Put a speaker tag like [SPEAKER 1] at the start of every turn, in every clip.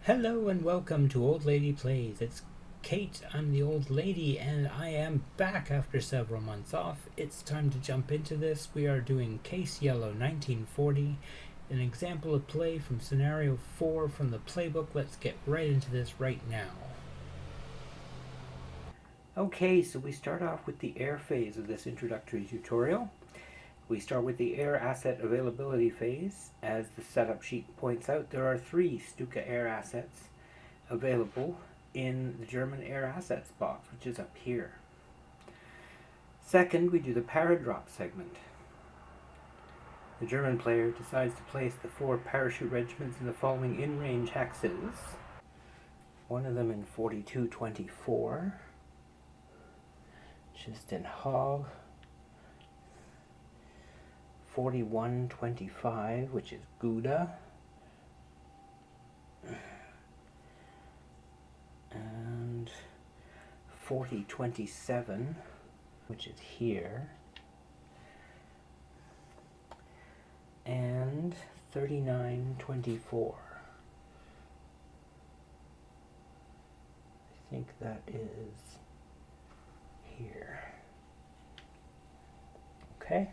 [SPEAKER 1] Hello and welcome to Old Lady Plays. It's Kate, I'm the old lady, and I am back after several months off. It's time to jump into this. We are doing Case Yellow 1940, an example of play from Scenario 4 from the playbook. Let's get right into this right now. Okay, so we start off with the air phase of this introductory tutorial. We start with the air asset availability phase. As the setup sheet points out, there are 3 Stuka air assets available in the German air assets box, which is up here. Second, we do the paradrop segment. The German player decides to place the 4 parachute regiments in the following in-range hexes. One of them in 4224, which is Den Haag. 4125, which is Gouda. And 4027, which is here. And 3924. I think that is here. Okay.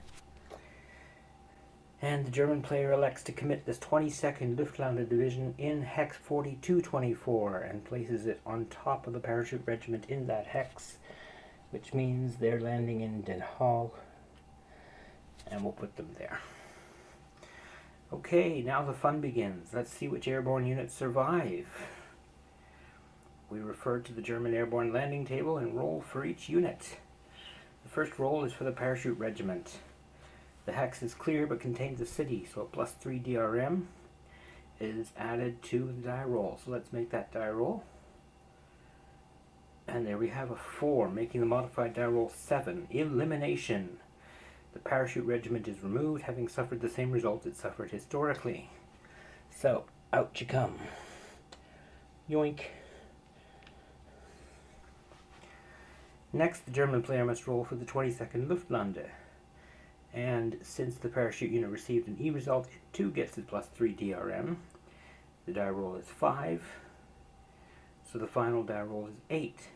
[SPEAKER 1] And the German player elects to commit this 22nd Luftlanding Division in hex 4224 and places it on top of the parachute regiment in that hex, which means they're landing in Den Haag, and we'll put them there. Okay, now the fun begins. Let's see which airborne units survive. We refer to the German airborne landing table and roll for each unit. The first roll is for the parachute regiment. The hex is clear but contains a city, so a +3 DRM is added to the die roll. So let's make that die roll. And there we have a 4, making the modified die roll 7. Elimination. The parachute regiment is removed, having suffered the same result it suffered historically. So, out you come. Yoink. Next, the German player must roll for the 22nd Luftlanding. And since the parachute unit received an E result, it too gets its +3 DRM. The die roll is 5, so the final die roll is 8.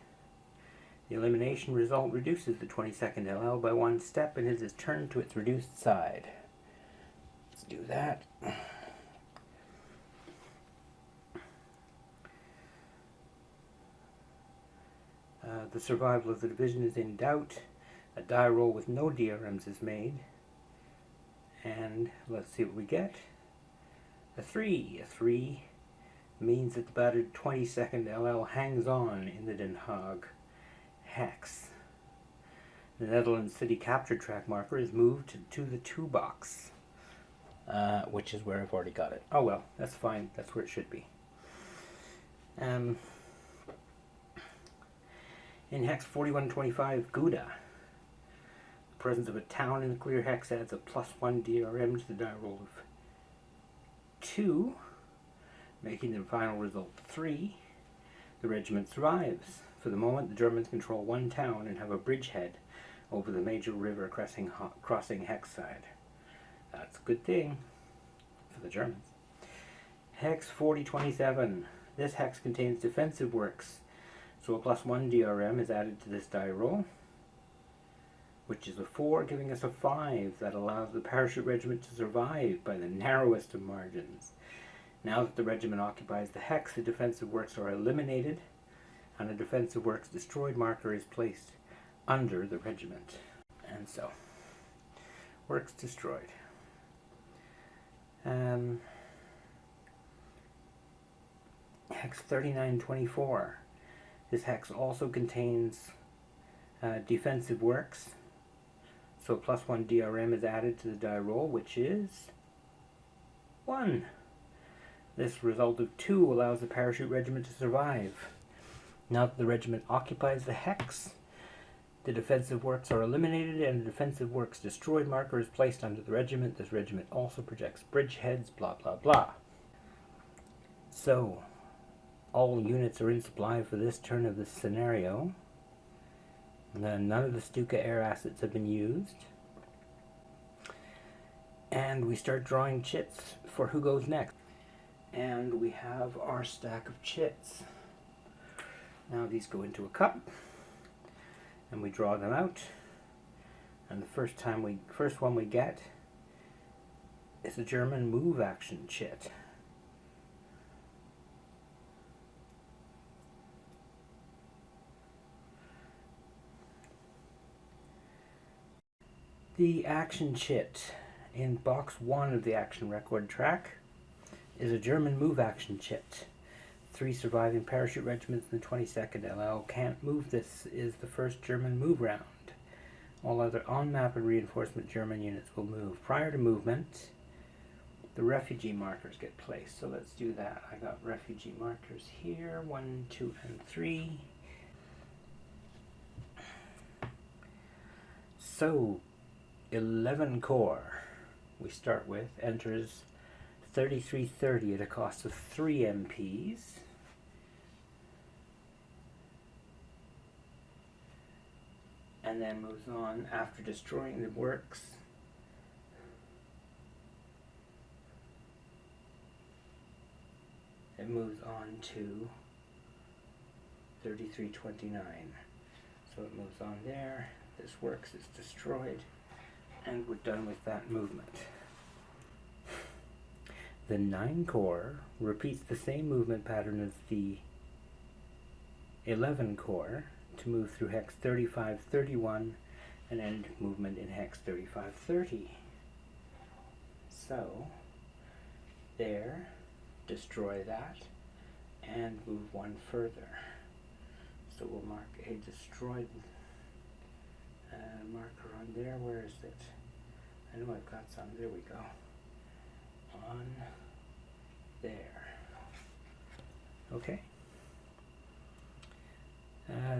[SPEAKER 1] The elimination result reduces the 22nd LL by 1 step and is turned to its reduced side. Let's do that. The survival of the division is in doubt. A die roll with no DRMs is made. And let's see what we get. A 3. A 3 means that the battered 22nd LL hangs on in the Den Haag hex. The Netherlands city capture track marker is moved to the 2 box, which is where I've already got it. Oh well, that's fine. That's where it should be. In hex 4125, Gouda. The presence of a town in the clear hex adds a +1 DRM to the die roll of 2, making the final result 3. The regiment survives. For the moment, the Germans control 1 town and have a bridgehead over the major river crossing hex side. That's a good thing for the Germans. Hex 4027. This hex contains defensive works, so a +1 DRM is added to this die roll, which is a 4, giving us a 5 that allows the parachute regiment to survive by the narrowest of margins. Now that the regiment occupies the hex, the defensive works are eliminated, and a defensive works destroyed marker is placed under the regiment. And so, works destroyed. Hex 3924. This hex also contains defensive works, so a +1 DRM is added to the die roll, which is 1. This result of 2 allows the parachute regiment to survive. Now that the regiment occupies the hex, the defensive works are eliminated and the defensive works destroyed marker is placed under the regiment. This regiment also projects bridgeheads, blah blah blah. So, all units are in supply for this turn of this scenario. None of the Stuka air assets have been used. And we start drawing chits for who goes next. And we have our stack of chits. Now these go into a cup, and we draw them out. And the first one we get is a German move action chit. The action chit in box 1 of the action record track is a German move action chit. 3 surviving parachute regiments in the 22nd LL can't move. This is the first German move round. All other on-map and reinforcement German units will move. Prior to movement, the refugee markers get placed. So let's do that. I got refugee markers here, 1, 2, and 3. So 11 Corps we start with enters 3330 at a cost of 3 MPs. And then moves on after destroying the works. It moves on to 3329. So it moves on there. This works is destroyed. And we're done with that movement. The 9 Corps repeats the same movement pattern as the 11 Corps to move through hex 3531 and end movement in hex 3530. So, there, destroy that, and move one further. So we'll mark a destroyed marker on there. Where is it? I know I've got some. There we go. On there. Okay.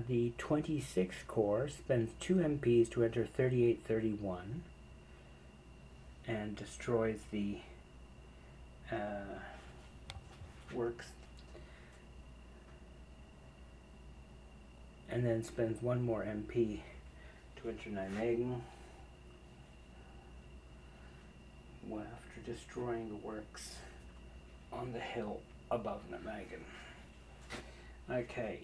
[SPEAKER 1] The 26th Corps spends 2 MPs to enter 3831 and destroys the works, and then spends 1 more MP to enter Nijmegen after destroying the works on the hill above Nijmegen. Okay.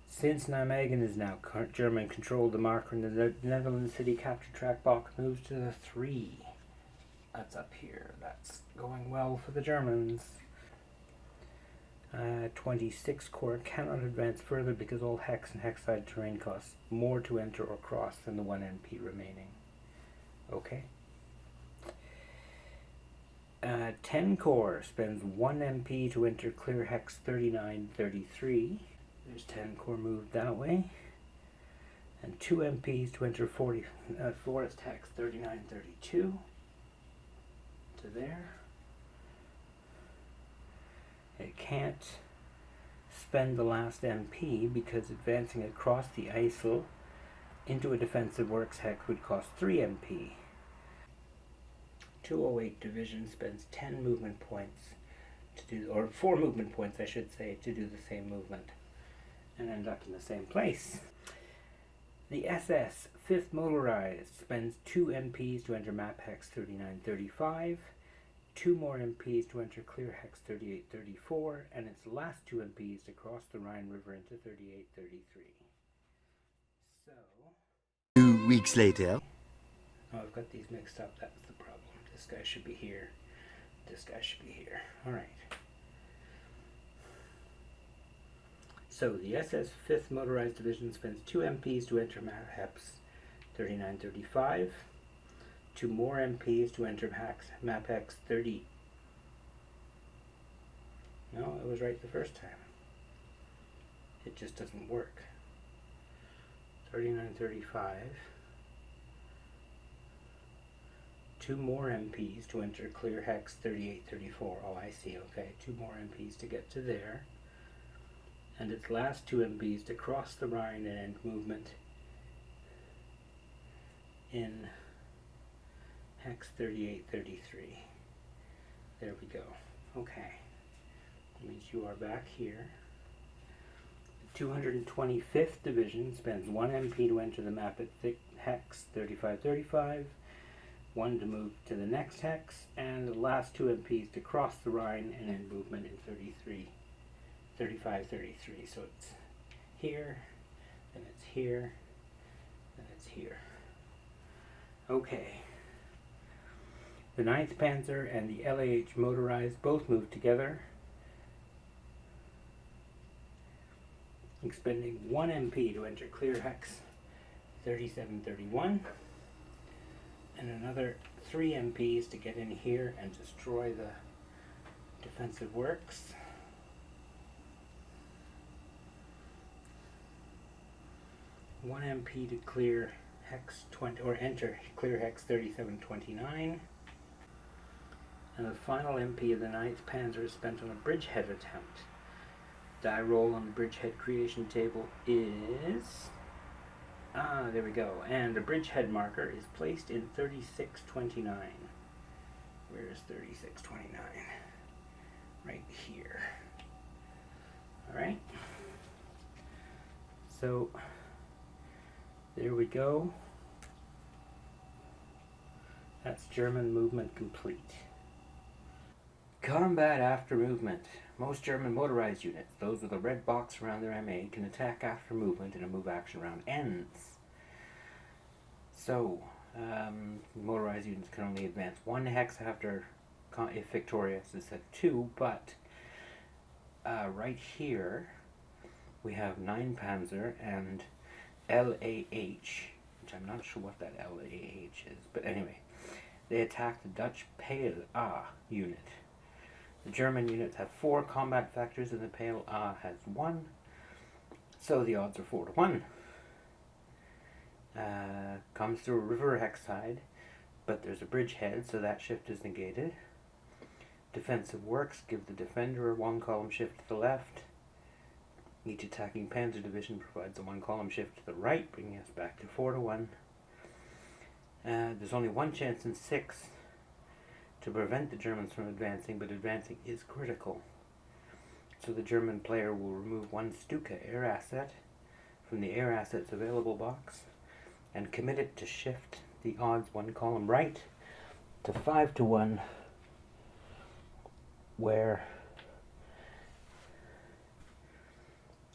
[SPEAKER 1] Since Nijmegen is now German controlled, the marker in the Netherlands city capture track box moves to the 3. That's up here. That's going well for the Germans. 26 Corps cannot advance further because all hex and hex-side terrain costs more to enter or cross than the 1 MP remaining. Okay. 10 Corps spends 1 MP to enter clear hex 3933. There's 10 Corps moved that way. And 2 MPs to enter forest hex 3932 to there. It can't spend the last MP because advancing across the IJssel into a defensive works hex would cost 3 MP. 208 Division spends 10 movement points to do, or 4 movement points I should say, to do the same movement and end up in the same place. The SS 5th Motorized spends 2 MPs to enter map hex 3935, 2 more MPs to enter clear hex 3834, and its last 2 MPs to cross the Rhine River into 3833. So
[SPEAKER 2] 2 weeks later.
[SPEAKER 1] Oh, I've got these mixed up. That's the problem. This guy should be here. This guy should be here. Alright. So the SS 5th Motorized Division spends 2 MPs to enter map hex 3935. 2 more MPs to enter map hex 30. No, it was right the first time. It just doesn't work. 3935. 2 more MPs to enter clear hex 3834. Oh, I see. Okay, 2 more MPs to get to there. And its last 2 MPs to cross the Rhine and end movement in hex 3833. There we go. Okay. That means you are back here. The 225th Division spends 1 MP to enter the map at hex 3535. one to move to the next hex, and the last two MPs to cross the Rhine and end movement in 35, 33. So it's here, then it's here, then it's here. Okay. The 9th Panzer and the LAH motorized both moved together, expending 1 MP to enter clear hex 3731, and another 3 MPs to get in here and destroy the defensive works. One MP to clear hex 20 or enter clear hex 3729. And the final MP of the 9th Panzer is spent on a bridgehead attempt. Die roll on the bridgehead creation table is... there we go. And the bridgehead marker is placed in 3629. Where is 3629? Right here. Alright. So, there we go. That's German movement complete. Combat after movement. Most German motorized units, those with a red box around their MA, can attack after movement and a move action round ends. So, motorized units can only advance 1 hex after, if victorious, is set 2, but right here we have 9 Panzer and LAH, which I'm not sure what that LAH is, but anyway, they attack the Dutch Pale A unit. The German units have 4 combat factors and the Pale A has 1, so the odds are 4 to 1. Comes through a river hex side, but there's a bridgehead, so that shift is negated. Defensive works give the defender a 1-column shift to the left. Each attacking Panzer division provides a 1-column shift to the right, bringing us back to 4 to 1. There's only 1 chance in 6 to prevent the Germans from advancing, but advancing is critical. So the German player will remove 1 Stuka air asset from the air assets available box and commit it to shift the odds 1 column right to 5 to 1, where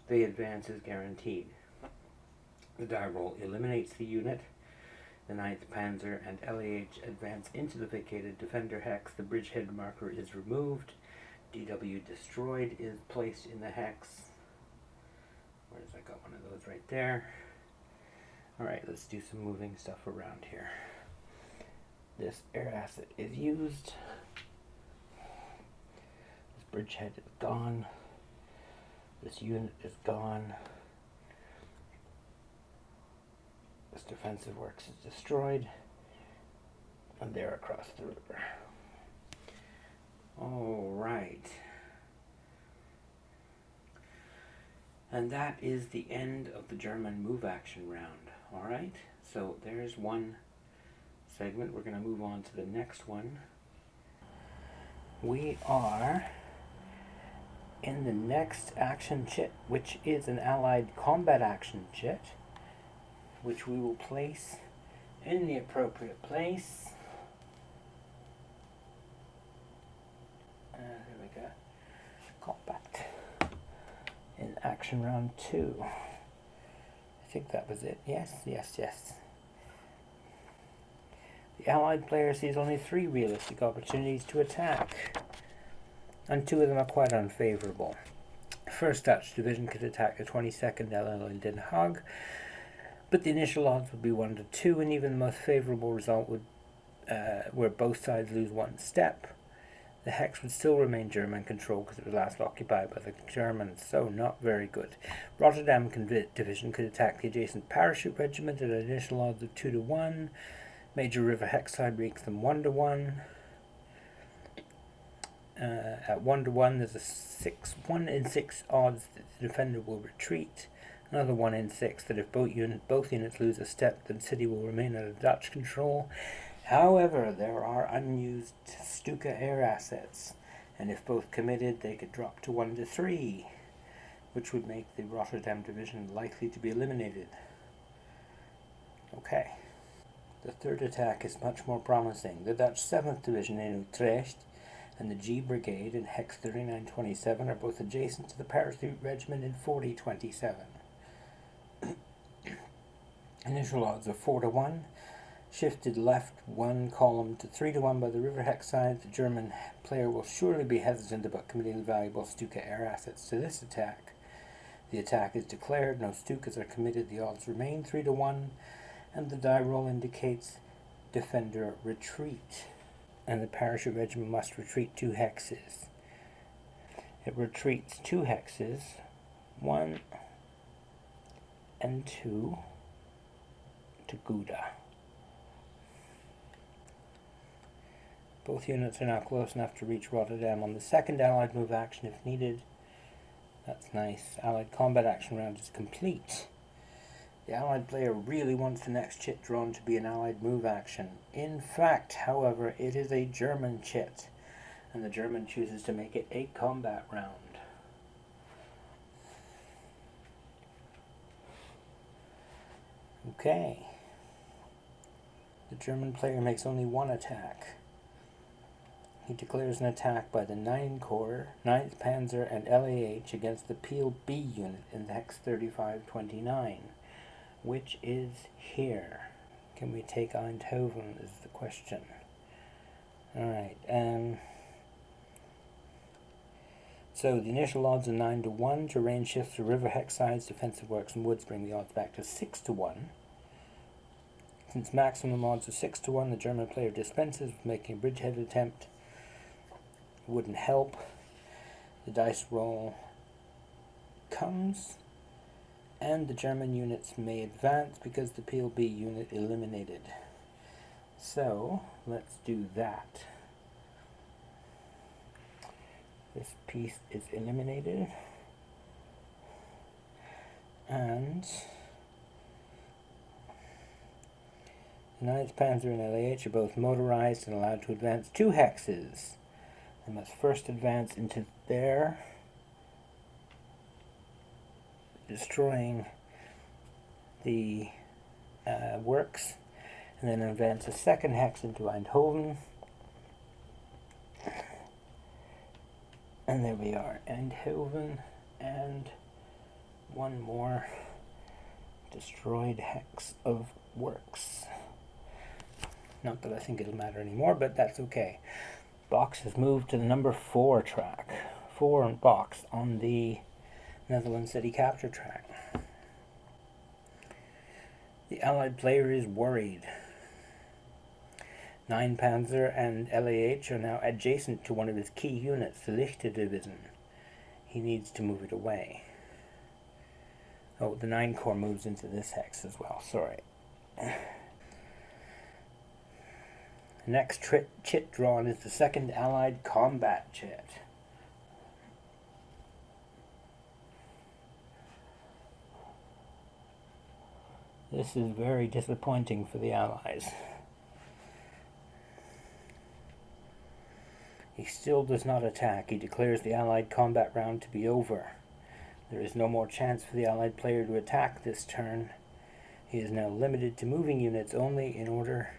[SPEAKER 1] the advance is guaranteed. The die roll eliminates the unit. The 9th Panzer and LAH advance into the vacated defender hex. The bridgehead marker is removed. DW destroyed is placed in the hex. Where's I got one of those right there. Alright, let's do some moving stuff around here. This air asset is used. This bridgehead is gone. This unit is gone. This defensive works is destroyed. And they're across the river. Alright. And that is the end of the German move action round. Alright, so there's one segment. We're going to move on to the next one. We are in the next action chit, which is an Allied combat action chit, which we will place in the appropriate place. There we go. Combat in action round 2. I think that was it. Yes. The Allied player sees only 3 realistic opportunities to attack, and 2 of them are quite unfavorable. First Dutch division could attack the 22nd LL Den Haag, but the initial odds would be 1 to 2, and even the most favorable result would, where both sides lose 1 step. The hex would still remain German control because it was last occupied by the Germans, so not very good. Rotterdam division could attack the adjacent parachute regiment at initial odds of 2 to 1. Major river hex side makes them 1 to 1. At 1 to 1, there's a 1 in 6 odds that the defender will retreat. Another 1 in 6 that if both units lose a step, then the city will remain under Dutch control. However, there are unused Stuka air assets, and if both committed, they could drop to 1 to 3, which would make the Rotterdam division likely to be eliminated. Okay. The third attack is much more promising. The Dutch 7th Division in Utrecht and the G Brigade in Hex 3927 are both adjacent to the Parachute Regiment in 4027. Initial odds are 4-1, shifted left 1 column to 3-1 by the river hex side. The German player will surely be hesitant about committing the valuable Stuka air assets to this attack. The attack is declared, no Stukas are committed, the odds remain 3-1, and the die roll indicates defender retreat. And the Parachute Regiment must retreat 2 hexes. It retreats 2 hexes, 1 and 2, to Gouda. Both units are now close enough to reach Rotterdam on the second Allied move action if needed. That's nice. Allied combat action round is complete. The Allied player really wants the next chit drawn to be an Allied move action. In fact, however, it is a German chit, and the German chooses to make it a combat round. Okay. The German player makes only 1 attack. He declares an attack by the 9 Corps, 9th Panzer, and LAH against the Peel B unit in the Hex 3529, which is here. Can we take Eindhoven is the question. Alright, so the initial odds are 9-1 to range shifts to river hex sides, defensive works, and woods bring the odds back to 6-1. Since maximum odds are 6-1, the German player dispenses with making a bridgehead attempt. Wouldn't help. The dice roll comes, and the German units may advance because the PLB unit eliminated. So, let's do that. This piece is eliminated, and the 9th Panzer and LAH are both motorized and allowed to advance 2 hexes. They must first advance into there, destroying the works, and then advance a second hex into Eindhoven. And there we are, Eindhoven, and one more destroyed hex of works. Not that I think it'll matter anymore, but that's okay. Box has moved to the number 4 track. 4 and Box on the Netherlands City capture track. The Allied player is worried. 9 Panzer and LAH are now adjacent to one of his key units, the Lichte Division. He needs to move it away. Oh, the 9 Corps moves into this hex as well, sorry. The next chit drawn is the second Allied combat chit. This is very disappointing for the Allies. He still does not attack. He declares the Allied combat round to be over. There is no more chance for the Allied player to attack this turn. He is now limited to moving units only in order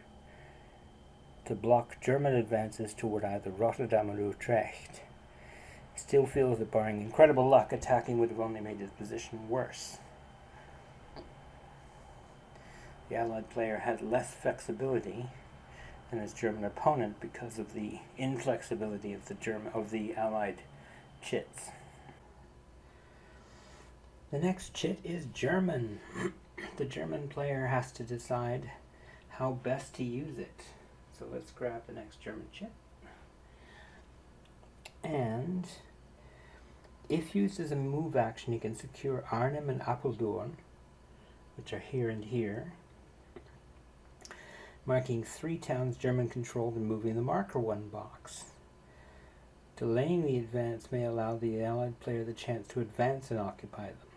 [SPEAKER 1] to block German advances toward either Rotterdam or Utrecht. He still feels that barring incredible luck, attacking would have only made his position worse. The Allied player had less flexibility than his German opponent because of the inflexibility of the Allied chits. The next chit is German. The German player has to decide how best to use it. So let's grab the next German chit. And if used as a move action, you can secure Arnhem and Apeldoorn, which are here and here, marking 3 towns German controlled and moving the marker 1 box. Delaying the advance may allow the Allied player the chance to advance and occupy them.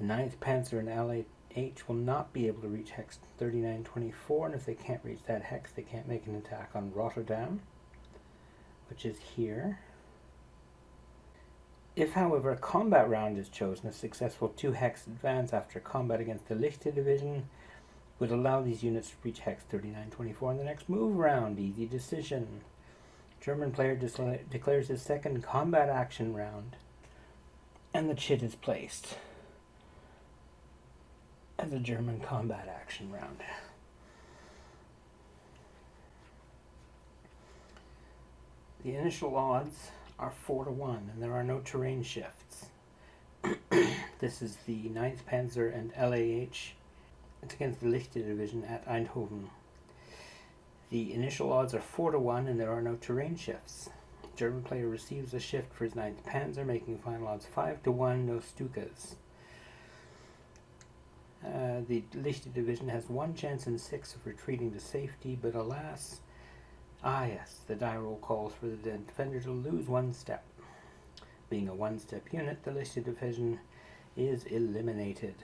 [SPEAKER 1] The 9th Panzer and LAH will not be able to reach Hex 3924, and if they can't reach that hex, they can't make an attack on Rotterdam, which is here. If, however, a combat round is chosen, a successful 2 hex advance after combat against the Lichte Division would allow these units to reach hex 3924 in the next move round. Easy decision. German player declares his second combat action round, and the chit is placed as a German combat action round. The initial odds are 4-1, and there are no terrain shifts. This is the 9th Panzer and LAH. It's against the Lichte Division at Eindhoven. The initial odds are 4-1, and there are no terrain shifts. German player receives a shift for his 9th Panzer, making final odds 5-1, no Stukas. The Lichte Division has one chance in 6 of retreating to safety, but alas, the die roll calls for the defender to lose 1 step. Being a 1-step unit, the Lichte Division is eliminated.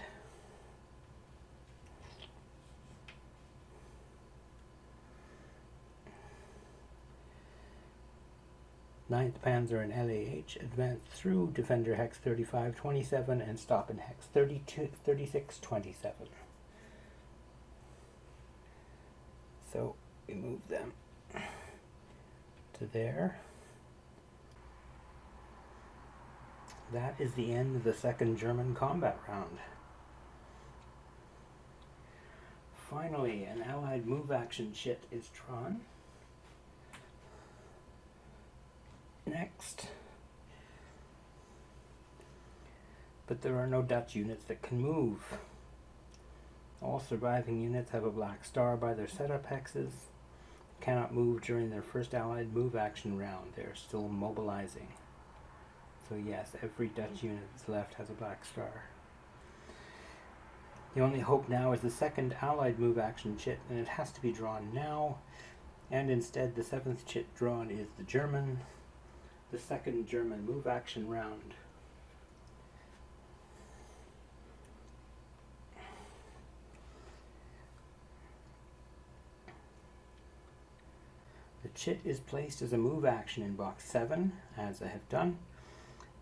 [SPEAKER 1] Ninth Panzer and LAH advance through Defender Hex 3527 and stop in Hex 3627. So we move them to there. That is the end of the second German combat round. Finally, an Allied move action chit is drawn. Next. But there are no Dutch units that can move. All surviving units have a black star by their setup hexes, cannot move during their first Allied move action round. They are still mobilizing. So yes, every Dutch unit that's left has a black star. The only hope now is the second Allied move action chit, and it has to be drawn now. And instead, the 7th chit drawn is the German, the second German move action round. The chit is placed as a move action in box 7, as I have done.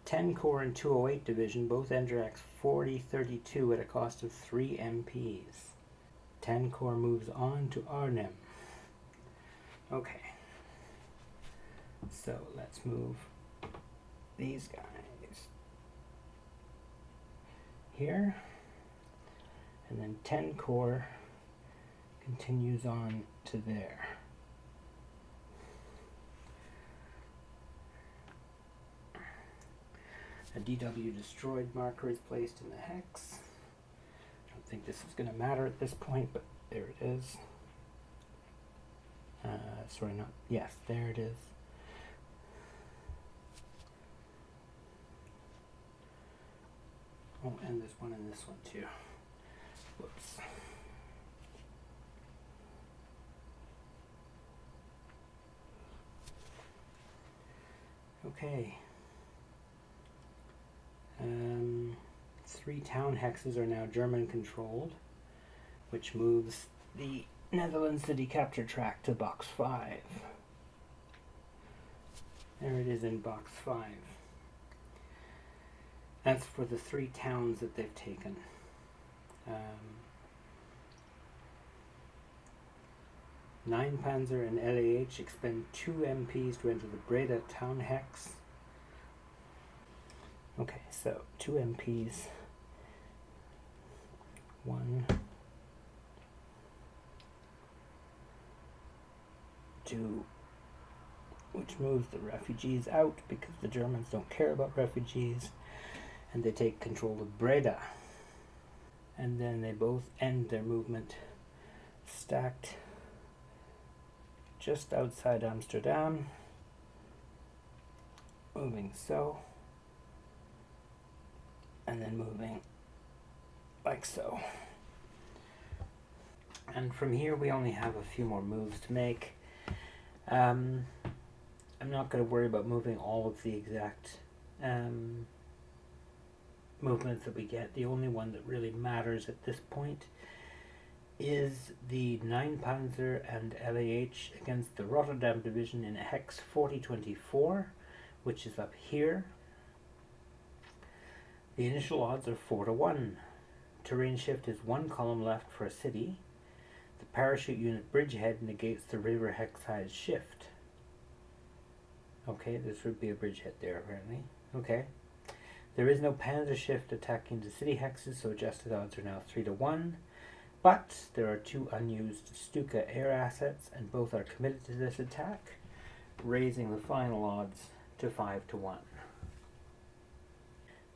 [SPEAKER 1] 10 Corps and 208 Division both enter X 4032 at a cost of 3 MPs. 10 Corps moves on to Arnhem. Okay. So let's move these guys here, and then 10 Corps continues on to there. A DW destroyed marker is placed in the hex. I don't think this is going to matter at this point, but there it is. There it is. Oh, and there's one in this one too. Whoops. Okay. 3 town hexes are now German controlled, which moves the Netherlands city capture track to box 5. There it is in box 5. That's for the 3 towns that they've taken. 9 Panzer and LAH expend 2 MPs to enter the Breda town hex. Okay, so 2 MPs. 1, 2, which moves the refugees out because the Germans don't care about refugees, and they take control of Breda. And then they both end their movement stacked just outside Amsterdam, moving so, and then moving like so. And from here we only have a few more moves to make. I'm not going to worry about moving all of the exact movements that we get. The only one that really matters at this point is the 9 Panzer and LAH against the Rotterdam Division in Hex 4024, which is up here. The initial odds are 4-1. Terrain shift is 1 column left for a city, The parachute unit bridgehead negates the river hex size shift. Okay, this would be a bridgehead there apparently. Okay. There is no Panzer shift attacking the city hexes, so adjusted odds are now 3-1. But there are 2 unused Stuka air assets, and both are committed to this attack, raising the final odds to 5-1.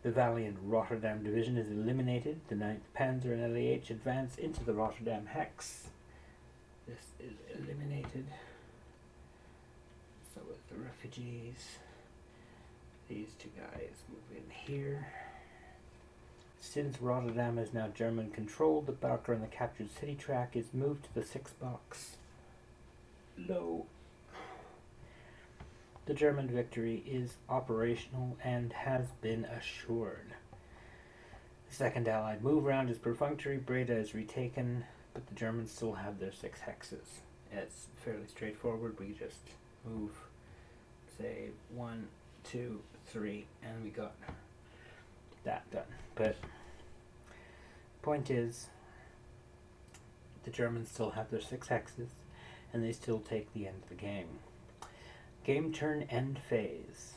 [SPEAKER 1] The valiant Rotterdam division is eliminated. The 9th Panzer and LAH advance into the Rotterdam hex. This is eliminated. So is the refugees. These 2 guys move in here. Since Rotterdam is now German controlled, the Barker on the captured city track is moved to the 6th box. Low. The German victory is operational and has been assured. The 2nd Allied move round is perfunctory. Breda is retaken, but the Germans still have their 6 hexes. It's fairly straightforward. We just move, say, 1, 2, 3, and we got that done. But point is, the Germans still have their 6 hexes, and they still take the end of the game. Game turn end phase.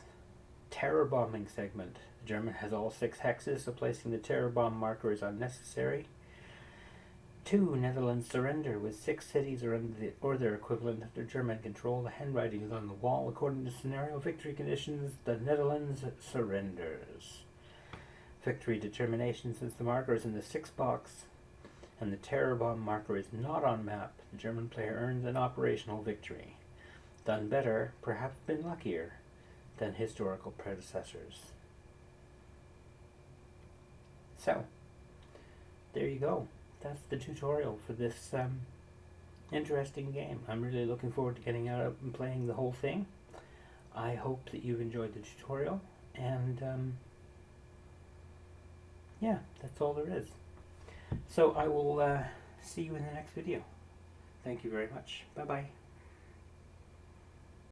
[SPEAKER 1] Terror bombing segment. The German has all 6 hexes, so placing the terror bomb marker is unnecessary. 2. Netherlands surrender with 6 cities or their equivalent under German control. The handwriting is on the wall. According to scenario victory conditions, the Netherlands surrenders. Victory determination. Since the marker is in the 6th box and the terror bomb marker is not on map, the German player earns an operational victory. Done better, perhaps been luckier than historical predecessors. So, there you go. That's the tutorial for this interesting game. I'm really looking forward to getting out and playing the whole thing. I hope that you've enjoyed the tutorial, and yeah, that's all there is. So I will see you in the next video. Thank you very much. Bye-bye.